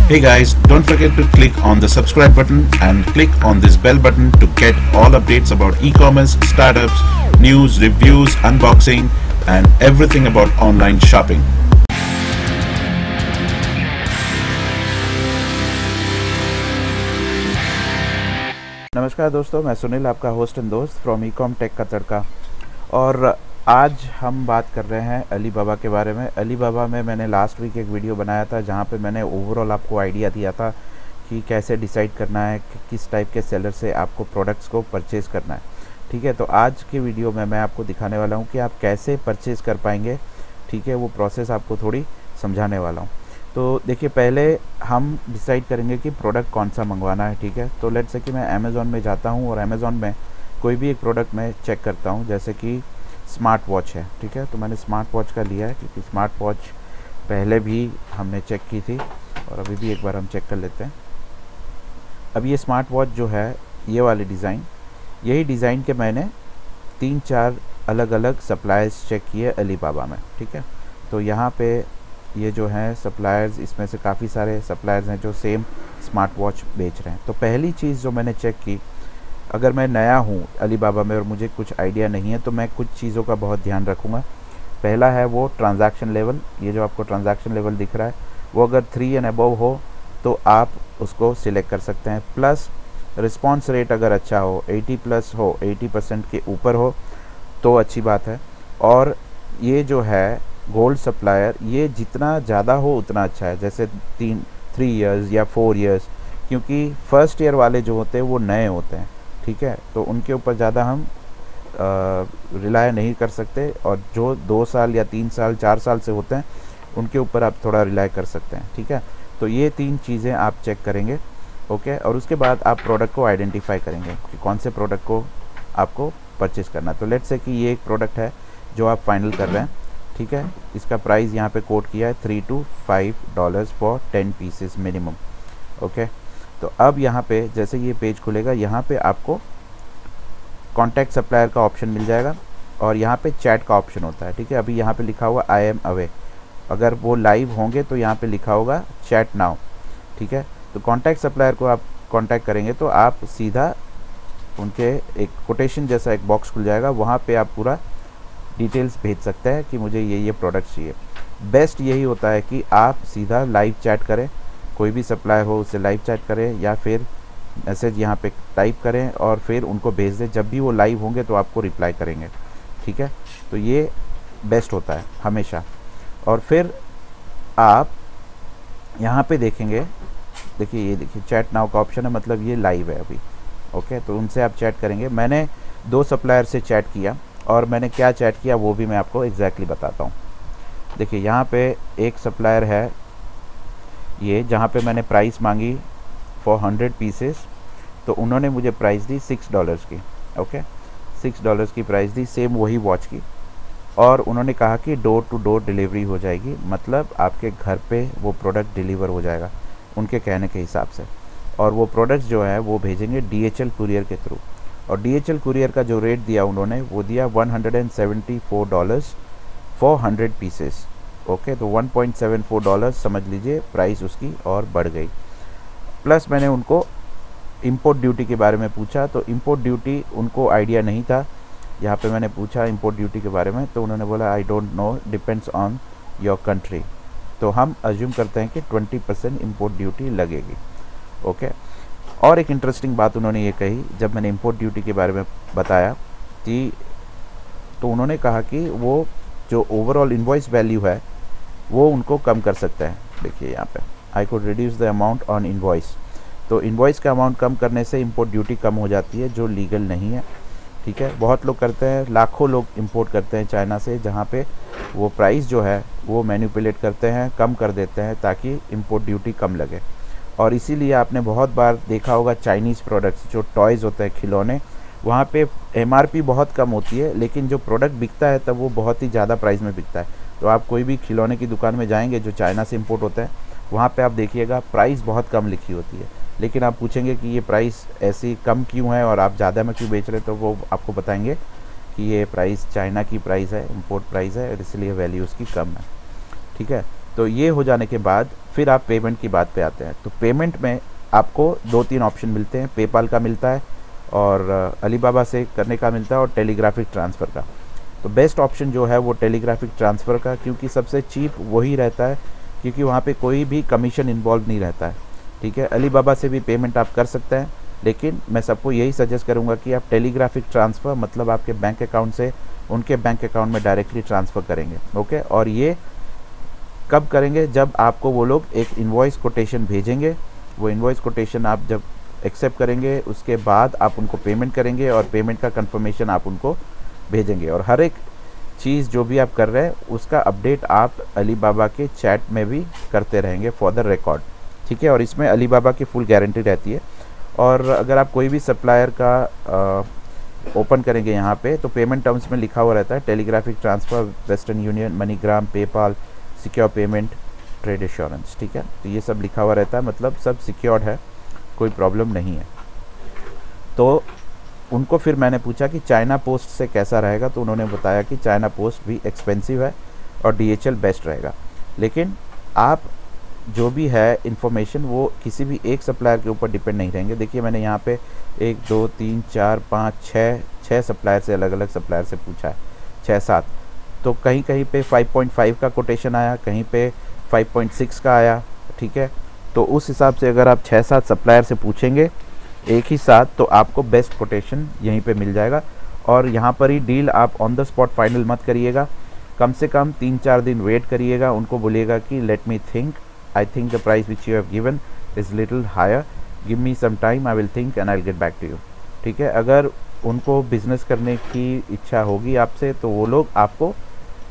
Hey guys, don't forget to click on the subscribe button and click on this bell button to get all updates about e-commerce, startups, news, reviews, unboxing and everything about online shopping. नमस्कार दोस्तों, मैं सुनील, आपका host and दोस्त from Ecom take का तड़का। और आज हम बात कर रहे हैं अलीबाबा के बारे में। अलीबाबा में मैंने लास्ट वीक एक वीडियो बनाया था जहां पे मैंने ओवरऑल आपको आइडिया दिया था कि कैसे डिसाइड करना है कि किस टाइप के सेलर से आपको प्रोडक्ट्स को परचेज़ करना है। ठीक है, तो आज के वीडियो में मैं आपको दिखाने वाला हूं कि आप कैसे परचेज़ कर पाएंगे। ठीक है, वो प्रोसेस आपको थोड़ी समझाने वाला हूँ। तो देखिए, पहले हम डिसाइड करेंगे कि प्रोडक्ट कौन सा मंगवाना है। ठीक है, तो लेट्स से कि मैं अमेज़ॉन में जाता हूँ और अमेज़ॉन में कोई भी एक प्रोडक्ट मैं चेक करता हूँ, जैसे कि स्मार्ट वॉच है। ठीक है, तो मैंने स्मार्ट वॉच का लिया है क्योंकि स्मार्ट वॉच पहले भी हमने चेक की थी और अभी भी एक बार हम चेक कर लेते हैं। अब ये स्मार्ट वॉच जो है, ये वाली डिज़ाइन, यही डिज़ाइन के मैंने 3-4 अलग अलग सप्लायर्स चेक किए अलीबाबा में। ठीक है, तो यहाँ पे ये जो हैं सप्लायर्स, इसमें से काफ़ी सारे सप्लायर्स हैं जो सेम स्मार्ट वॉच बेच रहे हैं। तो पहली चीज़ जो मैंने चेक की, अगर मैं नया हूँ अलीबाबा में और मुझे कुछ आइडिया नहीं है तो मैं कुछ चीज़ों का बहुत ध्यान रखूँगा। पहला है वो ट्रांजैक्शन लेवल। ये जो आपको ट्रांजैक्शन लेवल दिख रहा है वो अगर 3 एंड अबव हो तो आप उसको सिलेक्ट कर सकते हैं। प्लस रिस्पॉन्स रेट अगर अच्छा हो, 80+ हो, 80% के ऊपर हो तो अच्छी बात है। और ये जो है गोल्ड सप्लायर, ये जितना ज़्यादा हो उतना अच्छा है, जैसे 3 ईयर्स या 4 ईयर्स, क्योंकि फर्स्ट ईयर वाले जो होते हैं वो नए होते हैं। ठीक है, तो उनके ऊपर ज़्यादा हम रिलाय नहीं कर सकते, और जो 2 साल या 3 साल 4 साल से होते हैं उनके ऊपर आप थोड़ा रिलाय कर सकते हैं। ठीक है, तो ये 3 चीज़ें आप चेक करेंगे। ओके, और उसके बाद आप प्रोडक्ट को आइडेंटिफाई करेंगे कि कौन से प्रोडक्ट को आपको परचेज़ करना है। तो लेट्स से कि ये एक प्रोडक्ट है जो आप फाइनल कर रहे हैं। ठीक है, इसका प्राइस यहाँ पे कोट किया है $3 to $5 for 10 pieces minimum. Okay, तो अब यहाँ पे जैसे ये पेज खुलेगा, यहाँ पे आपको कॉन्टैक्ट सप्लायर का ऑप्शन मिल जाएगा और यहाँ पे चैट का ऑप्शन होता है। ठीक है, अभी यहाँ पे लिखा हुआ आई एम अवे, अगर वो लाइव होंगे तो यहाँ पे लिखा होगा चैट नाउ। ठीक है, तो कॉन्टैक्ट सप्लायर को आप कॉन्टैक्ट करेंगे तो आप सीधा उनके एक कोटेशन जैसा एक बॉक्स खुल जाएगा, वहाँ पे आप पूरा डिटेल्स भेज सकते हैं कि मुझे ये प्रोडक्ट चाहिए। बेस्ट यही होता है कि आप सीधा लाइव चैट करें, कोई भी सप्लायर हो उससे लाइव चैट करें या फिर मैसेज यहाँ पे टाइप करें और फिर उनको भेज दें। जब भी वो लाइव होंगे तो आपको रिप्लाई करेंगे। ठीक है, तो ये बेस्ट होता है हमेशा। और फिर आप यहाँ पे देखेंगे, देखिए ये देखिए चैट नाउ का ऑप्शन है, मतलब ये लाइव है अभी। ओके, तो उनसे आप चैट करेंगे। मैंने 2 सप्लायर से चैट किया और मैंने क्या चैट किया वो भी मैं आपको एग्जैक्टली बताता हूँ। देखिए यहाँ पे एक सप्लायर है ये, जहाँ पे मैंने प्राइस मांगी फॉर 100 पीसेस, तो उन्होंने मुझे प्राइस दी $6 की। ओके, $6 की प्राइस दी सेम वही वॉच की, और उन्होंने कहा कि डोर टू डोर डिलीवरी हो जाएगी, मतलब आपके घर पे वो प्रोडक्ट डिलीवर हो जाएगा उनके कहने के हिसाब से। और वो प्रोडक्ट्स जो है वो भेजेंगे DHL कुरियर के थ्रू, और DHL कुरियर का जो रेट दिया उन्होंने वो दिया $174 फॉर 100 पीसेस। ओके, तो $1.74 समझ लीजिए प्राइस उसकी और बढ़ गई। प्लस मैंने उनको इंपोर्ट ड्यूटी के बारे में पूछा, तो इंपोर्ट ड्यूटी उनको आइडिया नहीं था। यहाँ पे मैंने पूछा इंपोर्ट ड्यूटी के बारे में तो उन्होंने बोला I don't know, depends on your country. तो हम अज्यूम करते हैं कि 20% इंपोर्ट ड्यूटी लगेगी। ओके, और एक इंटरेस्टिंग बात उन्होंने ये कही, जब मैंने इंपोर्ट ड्यूटी के बारे में बताया कि, तो उन्होंने कहा कि वो जो ओवरऑल इनवॉइस वैल्यू है वो उनको कम कर सकता है। देखिए यहाँ पे I could reduce the amount on invoice, तो इनवॉइस का अमाउंट कम करने से इंपोर्ट ड्यूटी कम हो जाती है, जो लीगल नहीं है। ठीक है, बहुत लोग करते हैं, लाखों लोग इंपोर्ट करते हैं चाइना से, जहाँ पे वो प्राइस जो है वो मैनिपुलेट करते हैं, कम कर देते हैं ताकि इंपोर्ट ड्यूटी कम लगे। और इसीलिए आपने बहुत बार देखा होगा चाइनीज़ प्रोडक्ट्स जो टॉयज़ होते हैं, खिलौने, वहाँ पे MRP बहुत कम होती है, लेकिन जो प्रोडक्ट बिकता है तब वो बहुत ही ज़्यादा प्राइस में बिकता है। तो आप कोई भी खिलौने की दुकान में जाएंगे जो चाइना से इंपोर्ट होता है, वहाँ पे आप देखिएगा प्राइस बहुत कम लिखी होती है, लेकिन आप पूछेंगे कि ये प्राइस ऐसी कम क्यों है और आप ज़्यादा में क्यों बेच रहे, तो वो आपको बताएंगे कि ये प्राइस चाइना की प्राइस है, इंपोर्ट प्राइस है, और इसलिए वैल्यू उसकी कम है। ठीक है, तो ये हो जाने के बाद फिर आप पेमेंट की बात पे आते हैं। तो पेमेंट में आपको 2-3 ऑप्शन मिलते हैं, पेपाल का मिलता है और अलीबाबा से करने का मिलता है और टेलीग्राफिक ट्रांसफ़र का। तो बेस्ट ऑप्शन जो है वो टेलीग्राफिक ट्रांसफ़र का, क्योंकि सबसे चीप वही रहता है, क्योंकि वहाँ पे कोई भी कमीशन इन्वॉल्व नहीं रहता है। ठीक है, अलीबाबा से भी पेमेंट आप कर सकते हैं, लेकिन मैं सबको यही सजेस्ट करूँगा कि आप टेलीग्राफिक ट्रांसफ़र मतलब आपके बैंक अकाउंट से उनके बैंक अकाउंट में डायरेक्टली ट्रांसफ़र करेंगे। ओके, और ये कब करेंगे? जब आपको वो लोग एक इनवॉइस कोटेशन भेजेंगे। वो इनवॉइस कोटेशन आप जब एक्सेप्ट करेंगे उसके बाद आप उनको पेमेंट करेंगे और पेमेंट का कंफर्मेशन आप उनको भेजेंगे। और हर एक चीज़ जो भी आप कर रहे हैं उसका अपडेट आप अलीबाबा के चैट में भी करते रहेंगे फॉर द रिकॉर्ड। ठीक है, और इसमें अलीबाबा की फुल गारंटी रहती है। और अगर आप कोई भी सप्लायर का ओपन करेंगे यहाँ पे तो पेमेंट टर्म्स में लिखा हुआ रहता है telegraphic transfer, western union, MoneyGram, PayPal, secure payment, trade assurance. ठीक है, तो ये सब लिखा हुआ रहता है, मतलब सब सिक्योर्ड है, कोई प्रॉब्लम नहीं है। तो उनको फिर मैंने पूछा कि चाइना पोस्ट से कैसा रहेगा, तो उन्होंने बताया कि चाइना पोस्ट भी एक्सपेंसिव है और DHL बेस्ट रहेगा। लेकिन आप जो भी है इन्फॉर्मेशन वो किसी भी एक सप्लायर के ऊपर डिपेंड नहीं रहेंगे। देखिए मैंने यहाँ पे 1 2 3 4 5 6 सप्लायर से, अलग अलग सप्लायर से पूछा है, 6-7। तो कहीं कहीं पे 5.5 का कोटेशन आया, कहीं पे 5.6 का आया। ठीक है, तो उस हिसाब से अगर आप 6-7 सप्लायर से पूछेंगे एक ही साथ तो आपको बेस्ट कोटेशन यहीं पे मिल जाएगा। और यहाँ पर ही डील आप ऑन द स्पॉट फाइनल मत करिएगा, कम से कम 3-4 दिन वेट करिएगा। उनको बोलिएगा कि let me think, I think the price which you have given is little higher, give me some time, I will think and I will get back to you. ठीक है, अगर उनको बिज़नेस करने की इच्छा होगी आपसे तो वो लोग आपको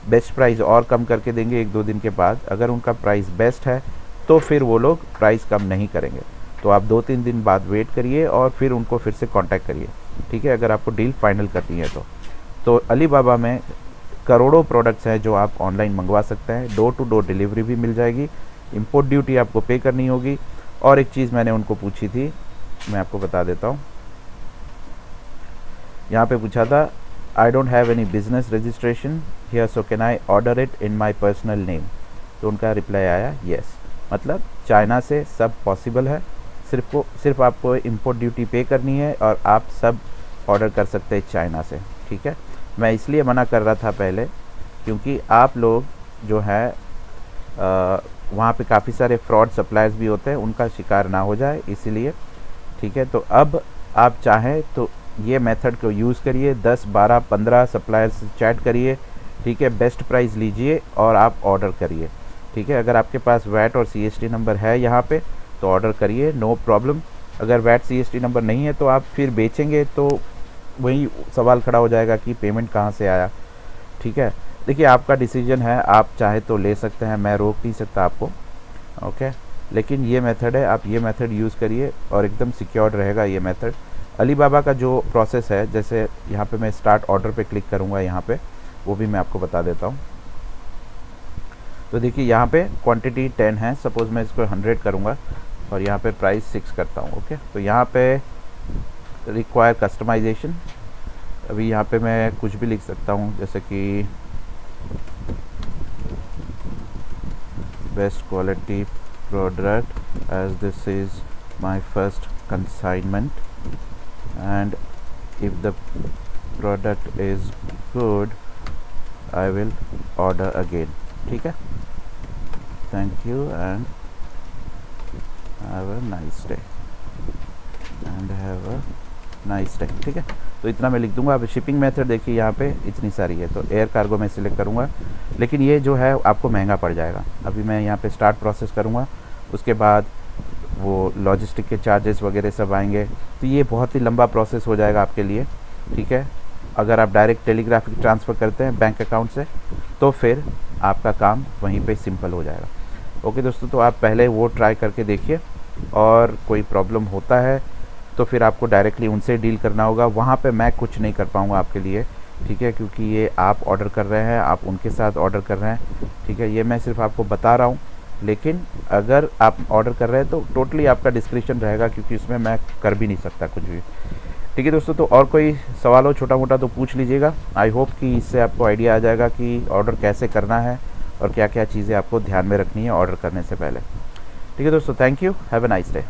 बेस्ट प्राइस और कम करके देंगे 1-2 दिन के बाद। अगर उनका प्राइस बेस्ट है तो फिर वो लोग प्राइस कम नहीं करेंगे। तो आप 2-3 दिन बाद वेट करिए और फिर उनको फिर से कांटेक्ट करिए। ठीक है, अगर आपको डील फाइनल करनी है तो अलीबाबा में करोड़ों प्रोडक्ट्स हैं जो आप ऑनलाइन मंगवा सकते हैं। डोर टू डोर डिलीवरी भी मिल जाएगी, इंपोर्ट ड्यूटी आपको पे करनी होगी। और एक चीज़ मैंने उनको पूछी थी, मैं आपको बता देता हूँ। यहाँ पे पूछा था, I don't have any business registration here, so can I order it in my personal name. तो उनका रिप्लाई आया येस, मतलब चाइना से सब पॉसिबल है, सिर्फ आपको इंपोर्ट ड्यूटी पे करनी है और आप सब ऑर्डर कर सकते हैं चाइना से। ठीक है, मैं इसलिए मना कर रहा था पहले क्योंकि आप लोग जो है वहाँ पे काफ़ी सारे फ्रॉड सप्लायर्स भी होते हैं, उनका शिकार ना हो जाए इसीलिए। ठीक है, तो अब आप चाहें तो ये मेथड को यूज़ करिए, 10, 12, 15 सप्लायर्स से चैट करिए। ठीक है, बेस्ट प्राइस लीजिए और आप ऑर्डर करिए। ठीक है, अगर आपके पास वैट और CST नंबर है यहाँ पे तो ऑर्डर करिए, नो प्रॉब्लम। अगर वैट CST नंबर नहीं है तो आप फिर बेचेंगे तो वही सवाल खड़ा हो जाएगा कि पेमेंट कहाँ से आया। ठीक है, देखिए आपका डिसीजन है, आप चाहे तो ले सकते हैं, मैं रोक नहीं सकता आपको। ओके, लेकिन ये मेथड है, आप ये मेथड यूज़ करिए और एकदम सिक्योर्ड रहेगा ये मेथड। अलीबाबा का जो प्रोसेस है, जैसे यहाँ पे मैं स्टार्ट ऑर्डर पे क्लिक करूँगा, यहाँ पे वो भी मैं आपको बता देता हूँ। तो देखिए यहाँ पे क्वांटिटी 10 है, सपोज़ मैं इसको 100 करूँगा और यहाँ पे प्राइस 6 करता हूँ। ओके, तो यहाँ पे रिक्वायर कस्टमाइजेशन, अभी यहाँ पे मैं कुछ भी लिख सकता हूँ, जैसे कि best quality product as this is my first consignment and if the product is good I will order again. ठीक है, thank you and have a nice day and have a nice day. ठीक है, तो इतना मैं लिख दूंगा। अब शिपिंग मेथड देखिए यहाँ पे इतनी सारी है, तो एयर कार्गो में सिलेक्ट करूँगा, लेकिन ये जो है आपको महंगा पड़ जाएगा। अभी मैं यहाँ पे स्टार्ट प्रोसेस करूँगा, उसके बाद वो लॉजिस्टिक के चार्जेस वगैरह सब आएंगे, तो ये बहुत ही लंबा प्रोसेस हो जाएगा आपके लिए। ठीक है, अगर आप डायरेक्ट टेलीग्राफिक ट्रांसफ़र करते हैं बैंक अकाउंट से तो फिर आपका काम वहीं पे सिंपल हो जाएगा। ओके दोस्तों, तो आप पहले वो ट्राई करके देखिए और कोई प्रॉब्लम होता है तो फिर आपको डायरेक्टली उनसे डील करना होगा। वहाँ पे मैं कुछ नहीं कर पाऊँगा आपके लिए। ठीक है, क्योंकि ये आप ऑर्डर कर रहे हैं, आप उनके साथ ऑर्डर कर रहे हैं। ठीक है, ये मैं सिर्फ आपको बता रहा हूँ, लेकिन अगर आप ऑर्डर कर रहे हैं तो टोटली आपका डिस्क्रिप्शन रहेगा, क्योंकि उसमें मैं कर भी नहीं सकता कुछ भी। ठीक है दोस्तों, तो और कोई सवाल हो छोटा मोटा तो पूछ लीजिएगा। आई होप कि इससे आपको आइडिया आ जाएगा कि ऑर्डर कैसे करना है और क्या क्या चीज़ें आपको ध्यान में रखनी है ऑर्डर करने से पहले। ठीक है दोस्तों, thank you, have a nice day.